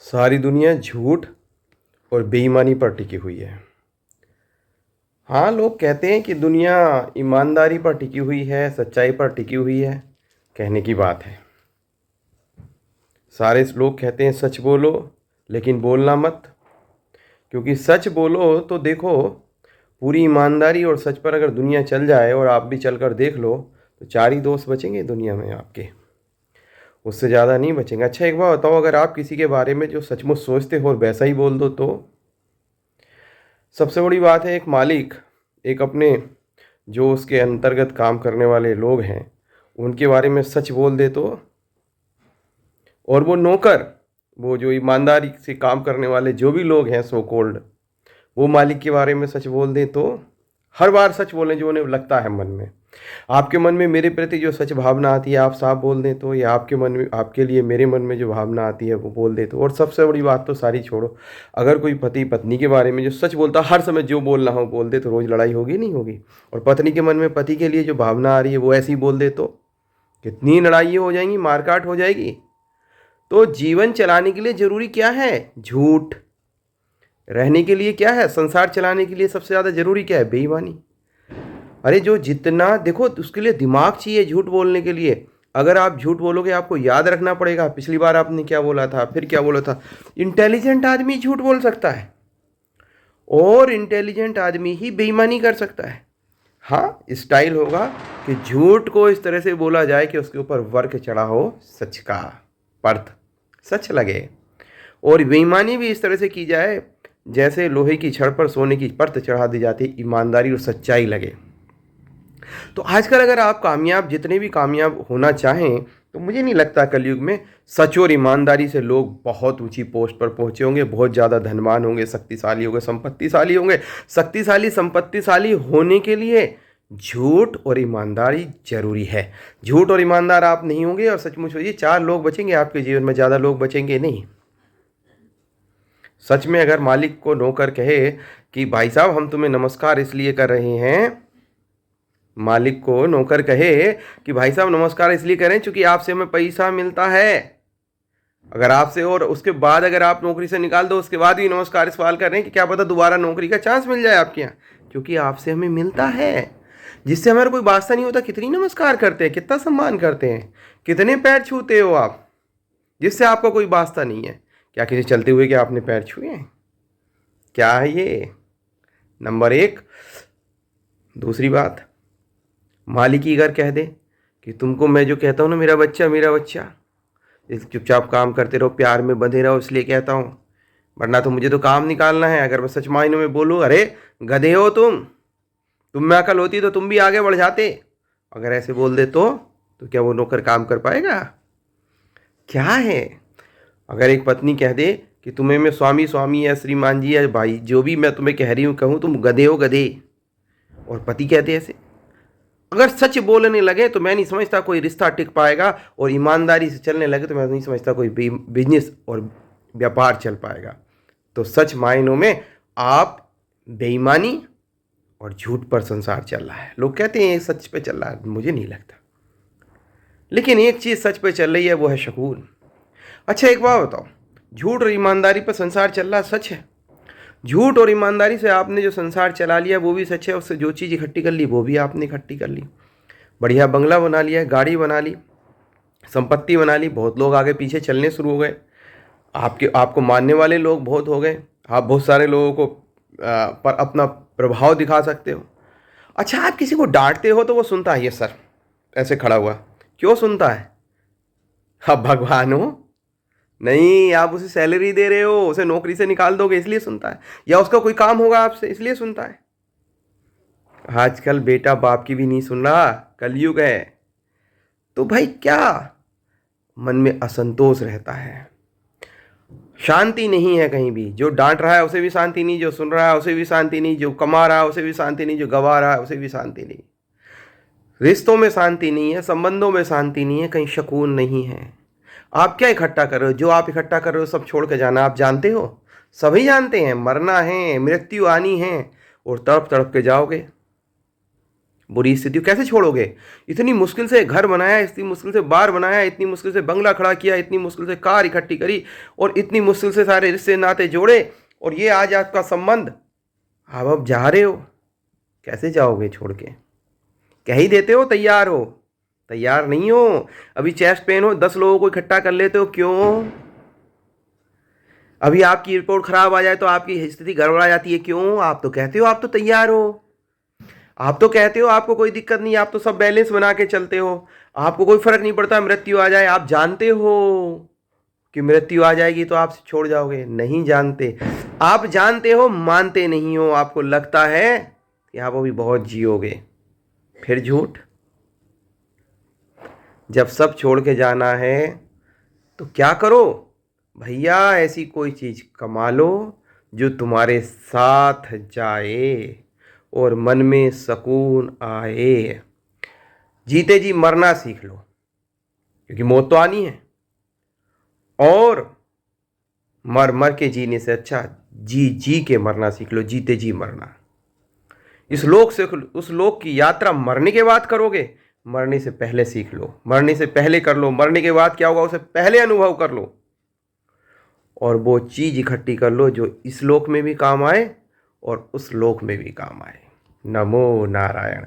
सारी दुनिया झूठ और बेईमानी पर टिकी हुई है। हाँ, लोग कहते हैं कि दुनिया ईमानदारी पर टिकी हुई है, सच्चाई पर टिकी हुई है। कहने की बात है। सारे लोग कहते हैं सच बोलो, लेकिन बोलना मत। क्योंकि सच बोलो तो देखो, पूरी ईमानदारी और सच पर अगर दुनिया चल जाए और आप भी चलकर देख लो तो चार ही दोस्त बचेंगे दुनिया में आपके, उससे ज़्यादा नहीं बचेंगे। अच्छा, एक बार बताओ, अगर आप किसी के बारे में जो सचमुच सोचते हो और वैसा ही बोल दो तो? सबसे बड़ी बात है, एक मालिक एक अपने जो उसके अंतर्गत काम करने वाले लोग हैं उनके बारे में सच बोल दे तो, और वो नौकर, वो जो ईमानदारी से काम करने वाले जो भी लोग हैं सो कॉल्ड, वो मालिक के बारे में सच बोल दें तो? हर बार सच बोलें जो उन्हें लगता है मन में। आपके मन में मेरे प्रति जो सच भावना आती है आप साफ बोल दें तो, या आपके मन में, आपके लिए मेरे मन में जो भावना आती है वो बोल दें तो। और सबसे बड़ी बात तो सारी छोड़ो, अगर कोई पति पत्नी के बारे में जो सच बोलता, हर समय जो बोलना हो बोल दे तो रोज़ लड़ाई होगी नहीं होगी? और पत्नी के मन में पति के लिए जो भावना आ रही है वो ऐसी बोल दे तो कितनी लड़ाई हो जाएंगी, मारकाट हो जाएगी। तो जीवन चलाने के लिए ज़रूरी क्या है? झूठ। रहने के लिए क्या है? संसार चलाने के लिए सबसे ज़्यादा ज़रूरी क्या है? बेईमानी। अरे जो जितना देखो, उसके लिए दिमाग चाहिए झूठ बोलने के लिए। अगर आप झूठ बोलोगे आपको याद रखना पड़ेगा पिछली बार आपने क्या बोला था, फिर क्या बोला था। इंटेलिजेंट आदमी झूठ बोल सकता है और इंटेलिजेंट आदमी ही बेईमानी कर सकता है। हाँ, स्टाइल होगा कि झूठ को इस तरह से बोला जाए कि उसके ऊपर वर्क चढ़ा हो सच का, पर्थ सच लगे। और बेईमानी भी इस तरह से की जाए जैसे लोहे की छड़ पर सोने की परत चढ़ा दी जाती, ईमानदारी और सच्चाई लगे। तो आजकल अगर आप कामयाब, जितने भी कामयाब होना चाहें, तो मुझे नहीं लगता कलयुग में सच और ईमानदारी से लोग बहुत ऊंची पोस्ट पर पहुंचे होंगे, बहुत ज़्यादा धनवान होंगे, शक्तिशाली होंगे, संपत्तिशाली होंगे। शक्तिशाली संपत्तिशाली होने के लिए झूठ और ईमानदारी जरूरी है। झूठ और ईमानदार आप नहीं होंगे और सचमुच होइए, चार लोग बचेंगे आपके जीवन में, ज़्यादा लोग बचेंगे नहीं। सच में अगर मालिक को नौकर कहे कि भाई साहब हम तुम्हें नमस्कार इसलिए कर रहे हैं, मालिक को नौकर कहे कि भाई साहब नमस्कार इसलिए करें क्योंकि आपसे हमें पैसा मिलता है। अगर आपसे, और उसके बाद अगर आप नौकरी से निकाल दो उसके बाद भी नमस्कार इस सवाल कर रहे हैं कि क्या पता दोबारा नौकरी का चांस मिल जाए आपके यहाँ, क्योंकि आपसे हमें मिलता है, जिससे हमारा कोई वास्ता नहीं होता। कितनी नमस्कार करते हैं, कितना सम्मान करते हैं, कितने पैर छूते हो आप, जिससे आपका कोई वास्ता नहीं है। क्या किसी चलते हुए क्या आपने पैर छुए हैं? क्या है ये? नंबर एक। दूसरी बात, मालिक ही अगर कह दे कि तुमको मैं जो कहता हूँ ना, मेरा बच्चा मेरा बच्चा, इस चुपचाप काम करते रहो, प्यार में बंधे रहो, इसलिए कहता हूँ, वरना तो मुझे तो काम निकालना है। अगर मैं सच मायनों में बोलूँ, अरे गधे हो तुम में अकल होती तो तुम भी आगे बढ़ जाते, अगर ऐसे बोल दे तो क्या वो नौकर काम कर पाएगा? क्या है? अगर एक पत्नी कह दे कि तुम्हें मैं स्वामी स्वामी या श्रीमान जी या भाई जो भी मैं तुम्हें कह रही हूँ कहूँ, तुम गधे हो गधे, और पति कहते ऐसे, अगर सच बोलने लगे तो मैं नहीं समझता कोई रिश्ता टिक पाएगा, और ईमानदारी से चलने लगे तो मैं नहीं समझता कोई बिजनेस और व्यापार चल पाएगा। तो सच मायनों में आप बेईमानी और झूठ पर संसार चल रहा है। लोग कहते हैं सच पे चल रहा है, मुझे नहीं लगता। लेकिन एक चीज़ सच पे चल रही है, वो है शकून। अच्छा, एक बात बताओ, झूठ और ईमानदारी पर संसार चल रहा सच है। झूठ और ईमानदारी से आपने जो संसार चला लिया वो भी सच है, उससे जो चीज़ इकट्ठी कर ली वो भी आपने इकट्ठी कर ली। बढ़िया बंगला बना लिया, गाड़ी बना ली, संपत्ति बना ली, बहुत लोग आगे पीछे चलने शुरू हो गए, आपको मानने वाले लोग बहुत हो गए, आप बहुत सारे लोगों को पर अपना प्रभाव दिखा सकते हो। अच्छा, आप किसी को डांटते हो तो वो सुनता है, ये सर ऐसे खड़ा हुआ, क्यों सुनता है? अब भगवान हो नहीं, आप उसे सैलरी दे रहे हो, उसे नौकरी से निकाल दोगे इसलिए सुनता है, या उसका कोई काम होगा आपसे इसलिए सुनता है। आजकल बेटा बाप की भी नहीं सुन रहा, कलयुग है। तो भाई क्या मन में असंतोष रहता है, शांति नहीं है कहीं भी। जो डांट रहा है उसे भी शांति नहीं, जो सुन रहा है उसे भी शांति नहीं, जो कमा रहा है उसे भी शांति नहीं, जो गवा रहा है उसे भी शांति नहीं। रिश्तों में शांति नहीं है, संबंधों में शांति नहीं है, कहीं सुकून नहीं है। आप क्या इकट्ठा कर रहे हो? जो आप इकट्ठा कर रहे हो सब छोड़ के जाना, आप जानते हो, सभी जानते हैं, मरना है, मृत्यु आनी है, और तड़प तड़प के जाओगे। बुरी स्थिति कैसे छोड़ोगे? इतनी मुश्किल से घर बनाया, इतनी मुश्किल से बार बनाया, इतनी मुश्किल से बंगला खड़ा किया, इतनी मुश्किल से कार इकट्ठी करी और इतनी मुश्किल से सारे रिश्ते नाते जोड़े, और ये आज आपका संबंध, आप अब जा रहे हो, कैसे जाओगे छोड़ के? कह ही देते हो तैयार हो, तैयार नहीं हो। अभी चेस्ट पेन हो, 10 लोगों को इकट्ठा कर लेते हो, क्यों? अभी आपकी रिपोर्ट खराब आ जाए तो आपकी स्थिति गड़बड़ा जाती है, क्यों? आप तो कहते हो आप तो तैयार हो, आप तो कहते हो आपको कोई दिक्कत नहीं, आप तो सब बैलेंस बना के चलते हो, आपको कोई फर्क नहीं पड़ता मृत्यु आ जाए। आप जानते हो कि मृत्यु आ जाएगी तो आप छोड़ जाओगे? नहीं जानते। आप जानते हो, मानते नहीं हो। आपको लगता है कि आप अभी बहुत जियोगे, फिर झूठ। जब सब छोड़ के जाना है तो क्या करो भैया? ऐसी कोई चीज कमा लो जो तुम्हारे साथ जाए और मन में सुकून आए। जीते जी मरना सीख लो, क्योंकि मौत तो आनी है, और मर मर के जीने से अच्छा जी जी के मरना सीख लो, जीते जी मरना। इस लोक से उस लोक की यात्रा मरने के बाद करोगे, मरने से पहले सीख लो, मरने से पहले कर लो। मरने के बाद क्या होगा उसे पहले अनुभव कर लो, और वो चीज इकट्ठी कर लो जो इस लोक में भी काम आए और उस लोक में भी काम आए। नमो नारायण।